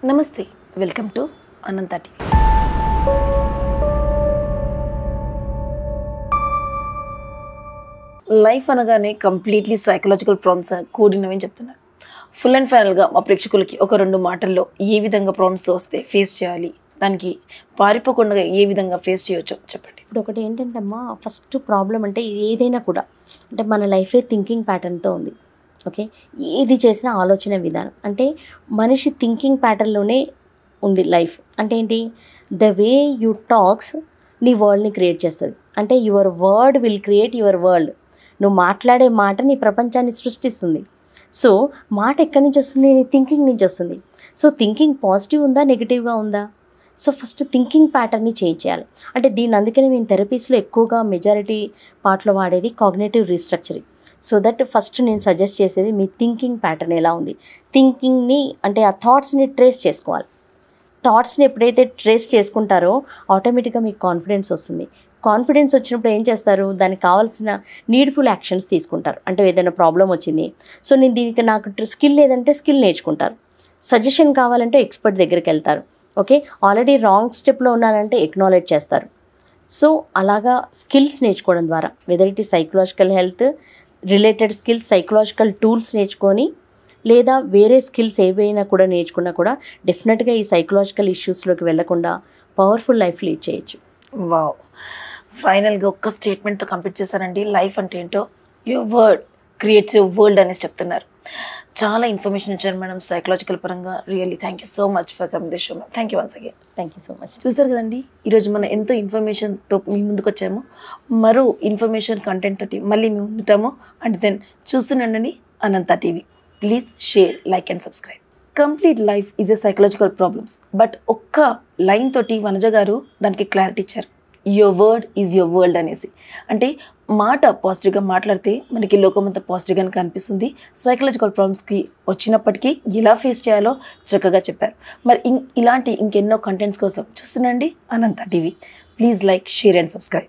నమస్తే, welcome to Anantha TV. Life అనగానే completely psychological problems కూడినవి చెప్తున్నారు. ఫుల్ అండ్ ఫైనల్గా మా ప్రేక్షకులకి ఒక రెండు మాటల్లో ఏ విధంగా ప్రాబ్లమ్స్ వస్తే ఫేస్ చేయాలి, దానికి పారిపోకుండా ఏ విధంగా ఫేస్ చేయవచ్చో చెప్పండి. ఇప్పుడు ఒకటి ఏంటంటే అమ్మా, ఫస్ట్ ప్రాబ్లం అంటే ఏదైనా కూడా అంటే మన లైఫే థింకింగ్ ప్యాటర్న్తో ఉంది. ఓకే, ఏది చేసినా ఆలోచన విధానం అంటే మనిషి థింకింగ్ ప్యాటర్న్లోనే ఉంది లైఫ్. అంటే ఏంటి, ద వే యూ టాక్స్ నీ వరల్డ్ని క్రియేట్ చేస్తుంది. అంటే your word will create your world. నువ్వు మాట్లాడే మాట నీ ప్రపంచాన్ని సృష్టిస్తుంది. సో మాట ఎక్కడి నుంచి వస్తుంది? నీ థింకింగ్ నుంచి వస్తుంది. సో థింకింగ్ పాజిటివ్ ఉందా, నెగిటివ్గా ఉందా? సో ఫస్ట్ థింకింగ్ ప్యాటర్న్ని చేంజ్ చేయాలి. అంటే దీన్ని అందుకనే మేము థెరపీస్లో ఎక్కువగా మెజారిటీ పార్ట్లో వాడేది cognitive restructuring. So that first నేను సజెస్ట్ చేసేది మీ థింకింగ్ ప్యాటర్న్ ఎలా ఉంది, థింకింగ్ని అంటే ఆ థాట్స్ని ట్రేస్ చేసుకోవాలి. థాట్స్ని ఎప్పుడైతే ట్రేస్ చేసుకుంటారో ఆటోమేటిక్గా మీకు కాన్ఫిడెన్స్ వస్తుంది. కాన్ఫిడెన్స్ వచ్చినప్పుడు ఏం చేస్తారు, దానికి కావాల్సిన నీడ్ఫుల్ యాక్షన్స్ తీసుకుంటారు. అంటే ఏదైనా ప్రాబ్లం వచ్చింది, సో నేను దీనికి నాకు స్కిల్ లేదంటే స్కిల్ నేర్చుకుంటారు. సజెషన్ కావాలంటే ఎక్స్పర్ట్ దగ్గరికి వెళ్తారు. ఓకే, ఆల్రెడీ రాంగ్ స్టెప్లో ఉన్నానంటే ఎక్నాలెడ్జ్ చేస్తారు. సో అలాగా స్కిల్స్ నేర్చుకోవడం ద్వారా whether it is psychological health related skills, psychological tools నేర్చుకొని లేదా వేరే స్కిల్స్ ఏవైనా కూడా నేర్చుకున్నా కూడా డెఫినెట్గా ఈ సైకలాజికల్ ఇష్యూస్లోకి వెళ్లకుండా పవర్ఫుల్ లైఫ్ లీడ్ చేయొచ్చు. వావ్, ఫైనల్గా ఒక్క స్టేట్మెంట్తో కంప్లీట్ చేశారండి. లైఫ్ అంటే ఏంటో your word creates your world అనేసి చెప్తున్నారు. చాలా ఇన్ఫర్మేషన్ ఇచ్చారు మేడం సైకలాజికల్ పరంగా. Really thank you so much for coming this show ma'am. Thank you once again. Thank you so much. చూసారు కదండి, ఈరోజు మనం ఎంతో ఇన్ఫర్మేషన్తో మీ ముందుకు వచ్చాము. మరో ఇన్ఫర్మేషన్ కంటెంట్ తోటి మళ్ళీ మేము ఉంటాము. అండ్ దెన్ చూస్తుండండి Anantha TV. Please share, like and subscribe. Complete life is a psychological problems. But ఒక్క లైన్ తోటి వనజ గారు దానికి క్లారిటీ ఇచ్చారు. Your word is your world అనేసి. అంటే మాట పాజిటివ్గా మాట్లాడితే మనకి లోకం అంతా పాజిటివ్గానే కనిపిస్తుంది. సైకలాజికల్ ప్రాబ్లమ్స్కి వచ్చినప్పటికీ ఎలా ఫేస్ చేయాలో చక్కగా చెప్పారు. మరి ఇలాంటి ఇంకెన్నో కంటెంట్స్ కోసం చూస్తుండండి Anantha TV. Please like, share and subscribe.